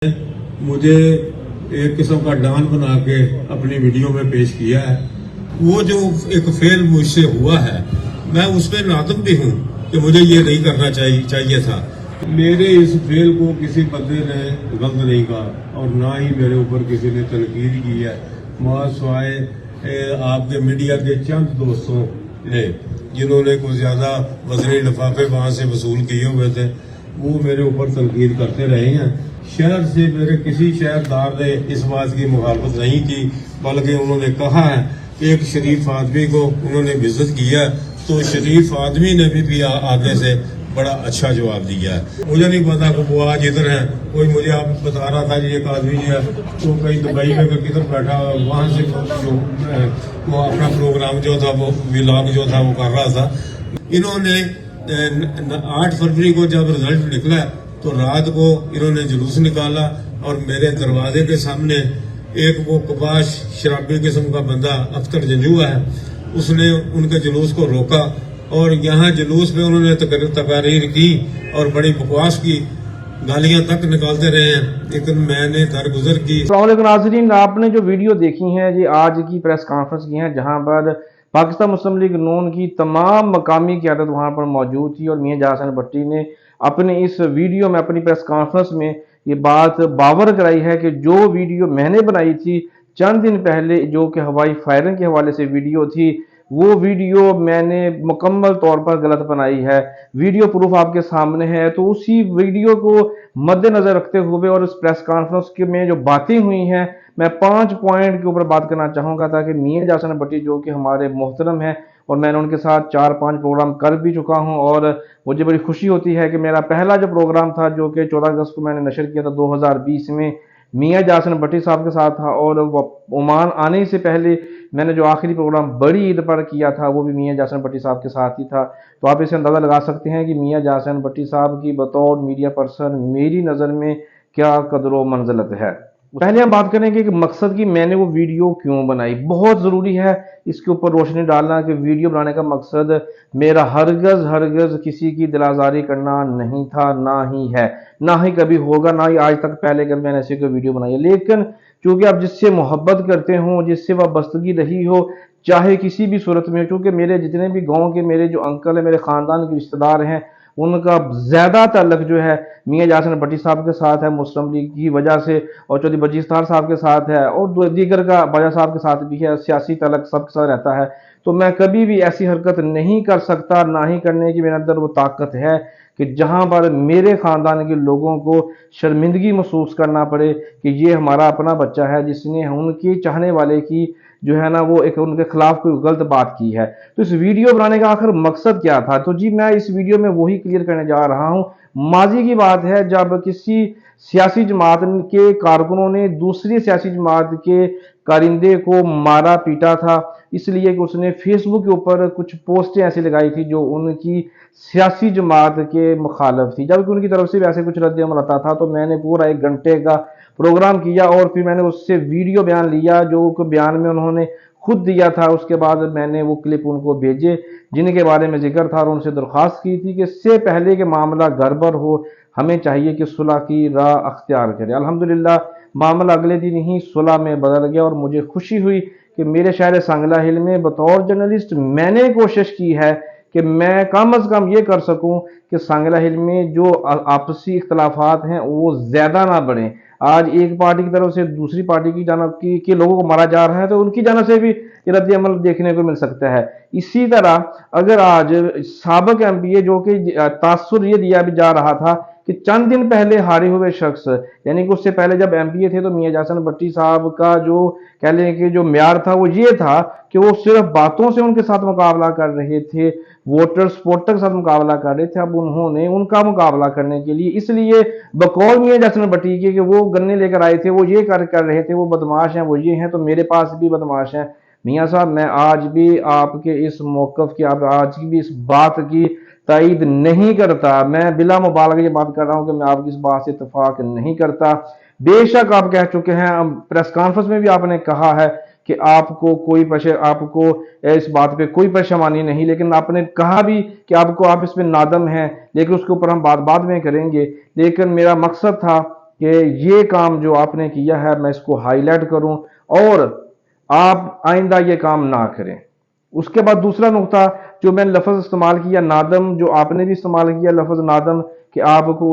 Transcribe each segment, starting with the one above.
मुझे एक किस्म का डॉन बना के अपनी वीडियो में पेश किया है। वो जो एक फेल मुझसे हुआ है, मैं उस पर नादम भी हूँ कि मुझे ये नहीं करना चाहिए था। मेरे इस फेल को किसी बंदे ने गलत नहीं कहा और ना ही मेरे ऊपर किसी ने तनकीद की है। सिवाय आपके मीडिया के चंद दोस्तों ने जिन्होंने कुछ ज्यादा वजनी लिफाफे वहां से वसूल किए हुए थे, वो मेरे ऊपर तनकीद करते रहे हैं। शहर से मेरे किसी शहरदार ने इस बात की मुखालफत नहीं की, बल्कि उन्होंने कहा है कि एक शरीफ आदमी को उन्होंने विजिट किया तो शरीफ आदमी ने भी आगे से बड़ा अच्छा जवाब दिया है। मुझे नहीं पता कि वो आज इधर है, कोई मुझे आप बता रहा था कि एक आदमी है तो कहीं दुबई में किधर बैठा, वहां से वो अपना प्रोग्राम जो था, वो व्लॉग जो था वो कर रहा था। इन्होंने 8 फरवरी को जब रिजल्ट निकला तो रात को इन्होंने जुलूस निकाला और मेरे दरवाजे के सामने एक वो कबाश शराबी किस्म का बंदा अख्तर जंजुआ है, उसने उनके जुलूस को रोका और यहाँ जुलूस में उन्होंने तकारीर की और बड़ी बकवास की, गालियां तक निकालते रहे हैं, लेकिन मैंने दरगुजर की। अस्सलाम वालेकुम नाज़रीन, आपने जो वीडियो देखी है ये आज की प्रेस कॉन्फ्रेंस की है, जहां पर पाकिस्तान मुस्लिम लीग नून की तमाम मकामी क़यादत वहां पर मौजूद थी और मियां जहां हसन भट्टी ने अपने इस वीडियो में, अपनी प्रेस कॉन्फ्रेंस में ये बात बावर कराई है कि जो वीडियो मैंने बनाई थी चंद दिन पहले, जो कि हवाई फायरिंग के हवाले से वीडियो थी, वो वीडियो मैंने मुकम्मल तौर पर गलत बनाई है। वीडियो प्रूफ आपके सामने है। तो उसी वीडियो को मद्देनजर रखते हुए और इस प्रेस कॉन्फ्रेंस के में जो बातें हुई हैं, मैं 5 पॉइंट के ऊपर बात करना चाहूँगा, ताकि मियां जहां हसन भट्टी जो कि हमारे मोहतरम हैं और मैंने उनके साथ 4-5 प्रोग्राम कर भी चुका हूं और मुझे बड़ी खुशी होती है कि मेरा पहला जो प्रोग्राम था, जो कि 14 अगस्त को मैंने नशर किया था 2020 में, मियां जहां हसन भट्टी साहब के साथ था। और ओमान आने से पहले मैंने जो आखिरी प्रोग्राम बड़ी ईद पर किया था वो भी मियां जहां हसन भट्टी साहब के साथ ही था। तो आप इसे अंदाज़ा लगा सकते हैं कि मियां जहां हसन भट्टी साहब की बतौर मीडिया पर्सन मेरी नज़र में क्या कदर मंजिलत है। पहले हम बात करेंगे कि मकसद की मैंने वो वीडियो क्यों बनाई। बहुत ज़रूरी है इसके ऊपर रोशनी डालना कि वीडियो बनाने का मकसद मेरा हरगज़ किसी की दिल आज़ारी करना नहीं था, ना ही है, ना ही कभी होगा, ना ही आज तक पहले कभी मैंने ऐसी कोई वीडियो बनाई है। लेकिन चूंकि आप जिससे मोहब्बत करते हो, जिससे वाबस्तगी रही हो, चाहे किसी भी सूरत में, क्योंकि मेरे जितने भी गाँव के मेरे जो अंकल है, मेरे ख़ानदान के रिश्तेदार हैं, उनका ज़्यादा ताल्लुक जो है मियां जहां हसन भट्टी साहब के साथ है, मुस्लिम लीग की वजह से, और चौधरी बजीस्तार साहब के साथ है और दीगर का बाजा साहब के साथ भी है, सियासी ताल्लुक सबके साथ रहता है। तो मैं कभी भी ऐसी हरकत नहीं कर सकता, ना ही करने की मेरे अंदर वो ताकत है कि जहां पर मेरे खानदान के लोगों को शर्मिंदगी महसूस करना पड़े कि ये हमारा अपना बच्चा है जिसने उनके चाहने वाले की जो है ना वो एक उनके खिलाफ कोई गलत बात की है। तो इस वीडियो बनाने का आखिर मकसद क्या था? तो जी मैं इस वीडियो में वही क्लियर करने जा रहा हूं। माजी की बात है जब किसी सियासी जमात के कारकुनों ने दूसरी सियासी जमात के कारिंदे को मारा पीटा था, इसलिए कि उसने फेसबुक के ऊपर कुछ पोस्टें ऐसी लगाई थी जो उनकी सियासी जमात के मुखालिफ थी, जबकि उनकी तरफ से भी ऐसे कुछ रद्द अमल आता था। तो मैंने पूरा 1 घंटे का प्रोग्राम किया और फिर मैंने उससे वीडियो बयान लिया, जो बयान में उन्होंने खुद दिया था। उसके बाद मैंने वो क्लिप उनको भेजे जिनके बारे में जिक्र था और उनसे दरख्वास्त की थी कि इससे पहले कि मामला गड़बड़ हो, हमें चाहिए कि सुलह की राह अख्तियार करें। अल्हम्दुलिल्लाह मामला अगले दिन ही सुलह में बदल गया और मुझे खुशी हुई कि मेरे शहर सांगला हिल में बतौर जर्नलिस्ट मैंने कोशिश की है कि मैं कम अज़ कम ये कर सकूं कि सांगला हिल में जो आपसी इख्तलाफात हैं वो ज़्यादा ना बढ़ें। आज एक पार्टी की तरफ से दूसरी पार्टी की जानब के लोगों को मारा जा रहा है, तो उनकी जानब से भी रद्द अमल देखने को मिल सकता है। इसी तरह अगर आज साबिक MPA जो कि तासुर ये दिया भी जा रहा था कि चंद दिन पहले हारे हुए शख्स, यानी कि उससे पहले जब MPA थे तो मियां जहां हसन भट्टी साहब का जो कह लें कि जो म्यार था वो ये था कि वो सिर्फ बातों से उनके साथ मुकाबला कर रहे थे, वोटर सपोर्टर के साथ मुकाबला कर रहे थे। अब उन्होंने उनका मुकाबला करने के लिए इसलिए बकौल मियां जहां हसन भट्टी के कि वो गन्ने लेकर आए थे, वो ये कर रहे थे, वो बदमाश हैं, वो ये हैं, तो मेरे पास भी बदमाश हैं। मियां साहब मैं आज भी आपके इस मौक़िफ़ की, आप आज की भी इस बात की तायद नहीं करता। मैं बिला मुबालगा ये बात कर रहा हूं कि मैं आपकी इस बात से इत्तेफाक नहीं करता। बेशक आप कह चुके हैं, प्रेस कॉन्फ्रेंस में भी आपने कहा है कि आपको इस बात पे कोई परेशानी नहीं, लेकिन आपने कहा भी कि आप इस पे नादम हैं, लेकिन उसके ऊपर हम बात बाद में करेंगे। लेकिन मेरा मकसद था कि ये काम जो आपने किया है मैं इसको हाईलाइट करूं और आप आइंदा ये काम ना करें। उसके बाद दूसरा नुकता जो मैंने लफ्ज़ इस्तेमाल किया नादम, जो आपने भी इस्तेमाल किया लफ्ज़ नादम, कि आपको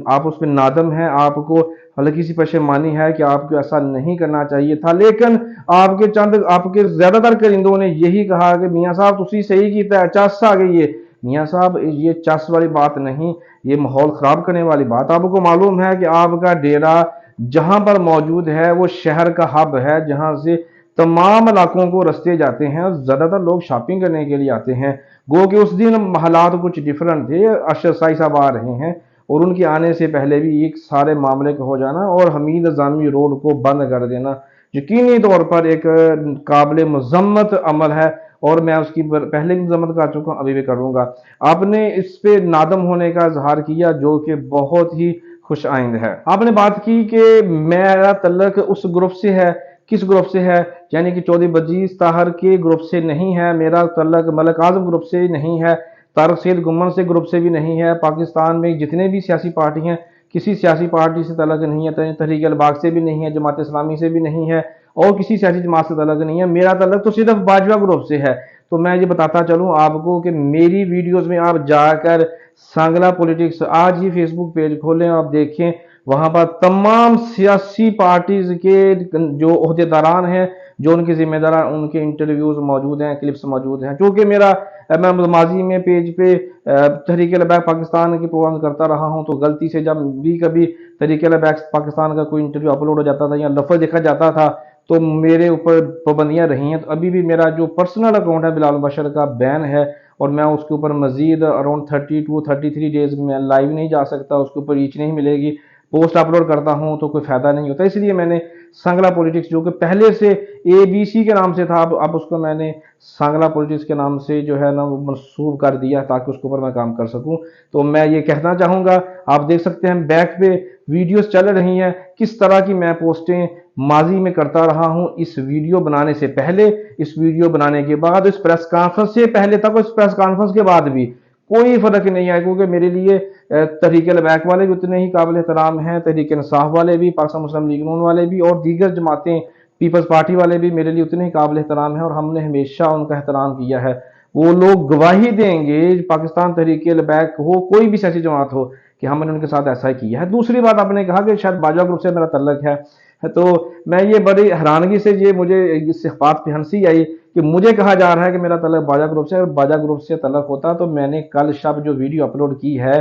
आप उस पे नादम हैं, आपको हल्की सी पशेमानी है कि आपको ऐसा नहीं करना चाहिए था। लेकिन आपके ज़्यादातर करिंदों ने यही कहा कि मियाँ साहब तुसी सही कीता है, चस आ गई है। मियाँ साहब ये चस वाली बात नहीं, ये माहौल ख़राब करने वाली बात। आपको मालूम है कि आपका डेरा जहाँ पर मौजूद है वो शहर का हब है, जहाँ से तमाम इलाकों को रस्ते जाते हैं और ज़्यादातर लोग शॉपिंग करने के लिए आते हैं। गो कि उस दिन हालात कुछ डिफरेंट थे, अरशद साई साहब आ रहे हैं और उनके आने से पहले भी एक सारे मामले का हो जाना और हमीद अज़ामी रोड को बंद कर देना यकीनी तौर पर एक काबिल मजम्मत अमल है और मैं उसकी पहले भी मजम्मत कर चुका हूँ, अभी भी करूँगा। आपने इस पे नादम होने का इजहार किया जो कि बहुत ही खुश आइंद है। आपने बात की कि मेरा तल्लक उस ग्रुप से है, किस ग्रुप से है, यानी कि चौधरी बजीज ताहर के ग्रुप से नहीं है, मेरा तल्लक मलिक आजम ग्रुप से नहीं है, तारक सैयद गुमन से ग्रुप से भी नहीं है। पाकिस्तान में जितने भी सियासी पार्टी हैं किसी सियासी पार्टी से तल्लक नहीं है, तहरीक अल-बाग से भी नहीं है, जमात इस्लामी से भी नहीं है और किसी सियासी जमात से तल्लक नहीं है। मेरा तल्लक तो सिर्फ बाजवा ग्रुप से है। तो मैं ये बताता चलूँ आपको कि मेरी वीडियोस में आप जाकर सांगला पॉलिटिक्स आज ही फेसबुक पेज खोलें, आप देखें वहां पर तमाम सियासी पार्टीज के जो ओहदेदारान हैं, जो उनके जिम्मेदार, उनके इंटरव्यूज मौजूद हैं, क्लिप्स मौजूद हैं। क्योंकि मैं माजी में पेज पे तहरीक अल-बैक पाकिस्तान के प्रोग्राम करता रहा हूं, तो गलती से जब भी कभी तहरीक अल-बैक पाकिस्तान का कोई इंटरव्यू अपलोड हो जाता था या लफ्ज़ देखा जाता था तो मेरे ऊपर पाबंदियां रही हैं। तो अभी भी मेरा जो पर्सनल अकाउंट है बिलाल बशर का बैन है और मैं उसके ऊपर मजीद अराउंड 32-33 डेज में लाइव नहीं जा सकता, उसके ऊपर रीच नहीं मिलेगी। पोस्ट अपलोड करता हूं तो कोई फायदा नहीं होता, इसलिए मैंने सांगला पॉलिटिक्स जो कि पहले से ABC के नाम से था, अब उसको मैंने सांगला पॉलिटिक्स के नाम से जो है ना वो मंसूब कर दिया ताकि उसके ऊपर मैं काम कर सकूं। तो मैं ये कहना चाहूँगा, आप देख सकते हैं बैक पे वीडियोस चल रही हैं किस तरह की मैं पोस्टें माजी में करता रहा हूं, इस वीडियो बनाने से पहले, इस वीडियो बनाने के बाद, इस प्रेस कॉन्फ्रेंस से पहले तक, इस प्रेस कॉन्फ्रेंस के बाद भी कोई फर्क नहीं आया। क्योंकि मेरे लिए तहरीक अल-बैक वाले भी उतने ही काबिल एहतराम हैं, तहरीक इंसाफ वाले भी, पाकिस्तान मुस्लिम लीग नून वाले भी और दीगर जमातें पीपल्स पार्टी वाले भी मेरे लिए उतने ही काबिल एहतराम हैं और हमने हमेशा उनका एहतराम किया है। वो लोग गवाही देंगे, पाकिस्तान तहरीक अल-बैक हो, कोई भी सियासी जमात हो, कि हमने उनके साथ ऐसा ही किया है। दूसरी बात आपने कहा कि शायद बाजवा ग्रुप से मेरा तल्लक है, तो मैं ये बड़ी हैरानगी से ये मुझे इस बात पे हंसी आई कि मुझे कहा जा रहा है कि मेरा तल्लक बाजा ग्रुप से, अगर बाजा ग्रुप से तल्लक होता तो मैंने कल शब जो वीडियो अपलोड की है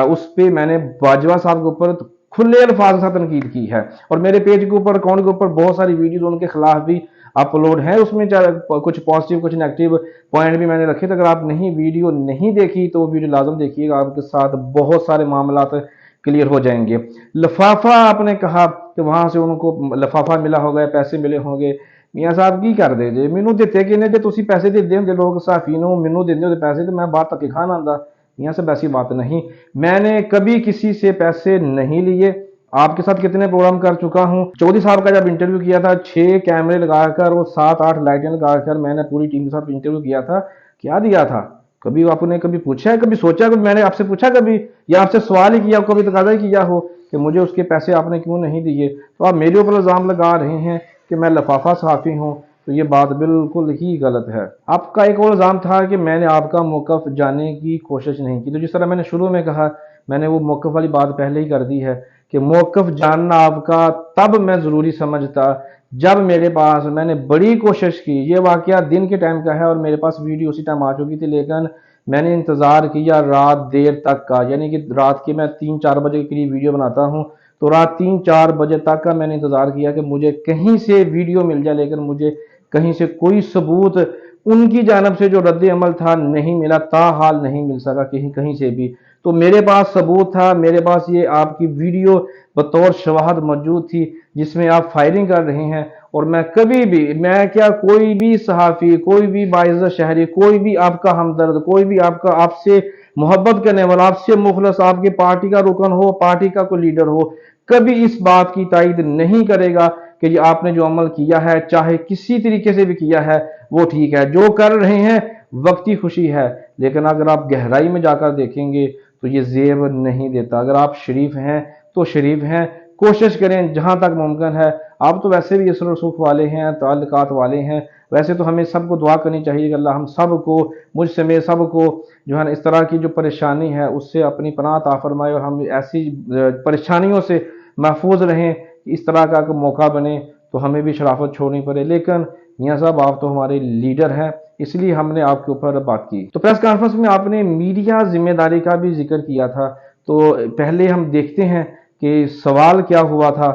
उस पे मैंने बाजवा साहब के ऊपर खुले अल्फाज के साथ तनकीद की है और मेरे पेज के ऊपर, अकाउंट के ऊपर बहुत सारी वीडियो उनके खिलाफ भी अपलोड है। उसमें कुछ पॉजिटिव कुछ नेगेटिव पॉइंट भी मैंने रखे थे। अगर आप वीडियो नहीं देखी तो वीडियो लाजम देखिएगा, आपके साथ बहुत सारे मामला क्लियर हो जाएंगे। लिफाफा आपने कहा कि वहां से उनको लिफाफा मिला होगा, पैसे मिले होंगे। मियाँ साहब की कर दे जे मैनू दिते किने जे तुसी पैसे देते होंगे लोग सहाफी नूं, मैनू दिंदे होंगे पैसे तो मैं बाहर धक्के खान आंदा। मियाँ साहब ऐसी बात नहीं, मैंने कभी किसी से पैसे नहीं लिए। आपके साथ कितने प्रोग्राम कर चुका हूं। चौधरी साहब का जब इंटरव्यू किया था 6 कैमरे लगाकर और 7-8 लाइटें लगाकर मैंने पूरी टीम के साथ इंटरव्यू किया था, क्या दिया था? कभी आपने कभी पूछा है, कभी सोचा, कभी मैंने आपसे पूछा कभी या आपसे सवाल ही किया, कभी तकाजा ही किया हो कि मुझे उसके पैसे आपने क्यों नहीं दिए? तो आप मेरे ऊपर इल्जाम लगा रहे हैं कि मैं लफाफा सहाफ़ी हूं, तो ये बात बिल्कुल ही गलत है। आपका एक और इल्जाम था कि मैंने आपका मौक़िफ़ जानने की कोशिश नहीं की। तो जिस तरह मैंने शुरू में कहा, मैंने वो मौक़िफ़ वाली बात पहले ही कर दी है कि मौक़िफ़ जानना आपका तब मैं ज़रूरी समझता जब मेरे पास, मैंने बड़ी कोशिश की, ये वाक़या दिन के टाइम का है और मेरे पास वीडियो उसी टाइम आ चुकी थी, लेकिन मैंने इंतज़ार किया रात देर तक का, यानी कि रात के मैं 3-4 बजे के करीब वीडियो बनाता हूँ, तो रात 3-4 बजे तक का मैंने इंतज़ार किया कि मुझे कहीं से वीडियो मिल जाए, लेकिन मुझे कहीं से कोई सबूत उनकी जानब से जो रद्द अमल था नहीं मिला, ताहाल नहीं मिल सका कहीं से भी। तो मेरे पास सबूत था, मेरे पास ये आपकी वीडियो बतौर शवाहद मौजूद थी जिसमें आप फायरिंग कर रहे हैं और मैं कभी भी, मैं क्या कोई भी सहाफ़ी, कोई भी बाइज़्ज़त शहरी, कोई भी आपका हमदर्द, कोई भी आपका आपसे मोहब्बत करने वाला, आपसे मुखलस, आपकी पार्टी का रुकन हो, पार्टी का कोई लीडर हो, कभी इस बात की तायद नहीं करेगा कि ये आपने जो अमल किया है, चाहे किसी तरीके से भी किया है, वो ठीक है। जो कर रहे हैं वक्ती खुशी है, लेकिन अगर आप गहराई में जाकर देखेंगे तो ये ज़ेब नहीं देता। अगर आप शरीफ हैं تو शरीफ हैं। कोशिश करें जहाँ तक मुमकिन है, आप तो वैसे भी असर रसूख वाले हैं, ताल्लुकात वाले हैं, वैसे तो हमें सबको दुआ करनी चाहिए कि अल्लाह हम सबको, मुझ समेत सबको जो है ना इस तरह की जो परेशानी है उससे अपनी पनाह अता फरमाए और हम ऐसी परेशानियों से महफूज रहें कि इस तरह का कोई मौका बने तो हमें भी शराफत छोड़नी पड़े। लेकिन मियाँ साहब आप तो हमारे लीडर हैं, इसलिए हमने आपके ऊपर बात की। तो प्रेस कॉन्फ्रेंस में आपने मीडिया जिम्मेदारी का भी जिक्र किया था, तो पहले हम देखते हैं कि सवाल क्या हुआ था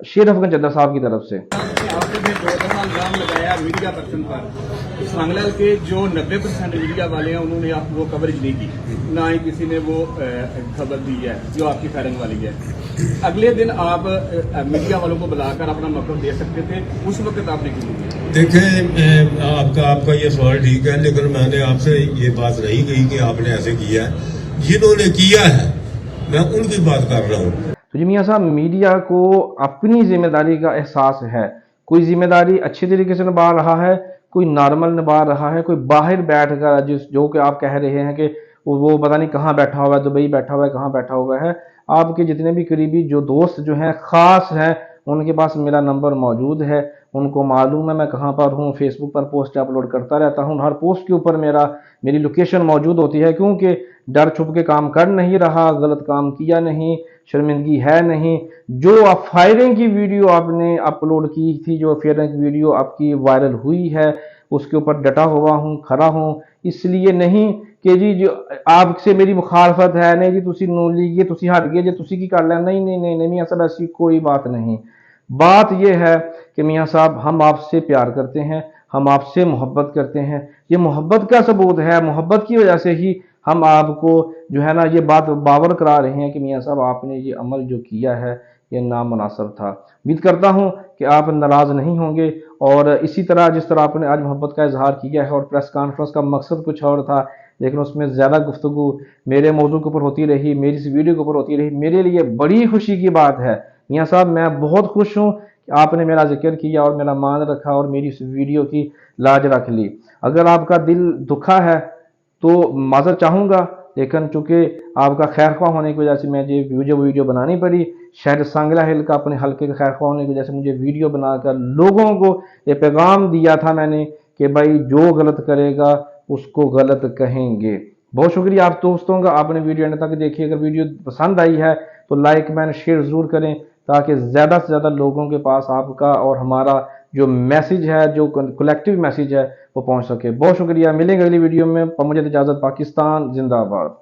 शेर अफगन चद्दर साहब की तरफ से। आपने भी दो दफा इल्जाम लगाया मीडिया पर्सन पर। इस मामले के जो 90% मीडिया वाले हैं उन्होंने आप वो कवरेज नहीं की, ना ही किसी ने वो खबर दी है जो आपकी फायरिंग वाली है। अगले दिन आप मीडिया वालों को बुलाकर अपना मौक़िफ़ दे सकते थे, उस वक्त आपने क्यों नहीं किया? देखें, आपका ये सवाल ठीक है, लेकिन मैंने आपसे ये बात नहीं कही कि आपने ऐसे किया है। जिन्होंने किया है मैं उनकी बात कर रहा हूँ। तो जी मियाँ साहब, मीडिया को अपनी जिम्मेदारी का एहसास है। कोई जिम्मेदारी अच्छी तरीके से निभा रहा है, कोई नॉर्मल निभा रहा है, कोई बाहर बैठ कर जो कि आप कह रहे हैं कि वो पता नहीं कहाँ बैठा हुआ है, दुबई बैठा हुआ है, कहाँ बैठा हुआ है। आपके जितने भी करीबी जो दोस्त जो हैं ख़ास हैं, उनके पास मेरा नंबर मौजूद है, उनको मालूम है मैं कहाँ पर हूँ। फेसबुक पर पोस्ट अपलोड करता रहता हूँ, हर पोस्ट के ऊपर मेरी लोकेशन मौजूद होती है, क्योंकि डर छुप के काम कर नहीं रहा, गलत काम किया नहीं, शर्मिंदगी है नहीं। जो आप फायरिंग की वीडियो आपने अपलोड की थी, जो फायरिंग की वीडियो आपकी वायरल हुई है, उसके ऊपर डटा हुआ हूँ, खड़ा हूँ। इसलिए नहीं कि जी जो आपसे मेरी मुखालफत है, नहीं जी तुसी नून लीग जे तुसी हट गए जे तुसी की कर लें, नहीं नहीं नहीं नहीं मियाँ साहब ऐसी कोई बात नहीं। बात यह है कि मियाँ साहब हम आपसे प्यार करते हैं, हम आपसे मोहब्बत करते हैं। ये मोहब्बत का सबूत है, मोहब्बत की वजह से ही हम आपको जो है ना ये बात बावर करा रहे हैं कि मियाँ साहब आपने ये अमल जो किया है ये नामुनासिब था। उम्मीद करता हूँ कि आप नाराज़ नहीं होंगे और इसी तरह जिस तरह आपने आज मोहब्बत का इजहार किया है। और प्रेस कॉन्फ्रेंस का मकसद कुछ और था, लेकिन उसमें ज़्यादा गुफ्तगू मेरे मौजू के ऊपर होती रही, मेरी इस वीडियो के ऊपर होती रही। मेरे लिए बड़ी खुशी की बात है मियाँ साहब, मैं बहुत खुश हूँ कि आपने मेरा जिक्र किया और मेरा मान रखा और मेरी इस वीडियो की लाज रख ली। अगर आपका दिल दुखा है तो माज़रत चाहूँगा, लेकिन चूँकि आपका खैर ख्वाह होने की वजह से मैं ये वीडियो बनानी पड़ी। शहर सांगला हिल का अपने हल्के का खैर ख्वाह होने की वजह से मुझे वीडियो बनाकर लोगों को ये पैगाम दिया था मैंने कि भाई जो गलत करेगा उसको गलत कहेंगे। बहुत शुक्रिया आप दोस्तों का, आपने वीडियो एंड तक देखी। अगर वीडियो पसंद आई है तो लाइक कमेंट शेयर ज़रूर करें, ताकि ज़्यादा से ज़्यादा लोगों के पास आपका और हमारा जो मैसेज है, जो कलेक्टिव मैसेज है, वो पहुंच सके। बहुत शुक्रिया, मिलेंगे अगली वीडियो में। मुझे इजाज़त, पाकिस्तान जिंदाबाद।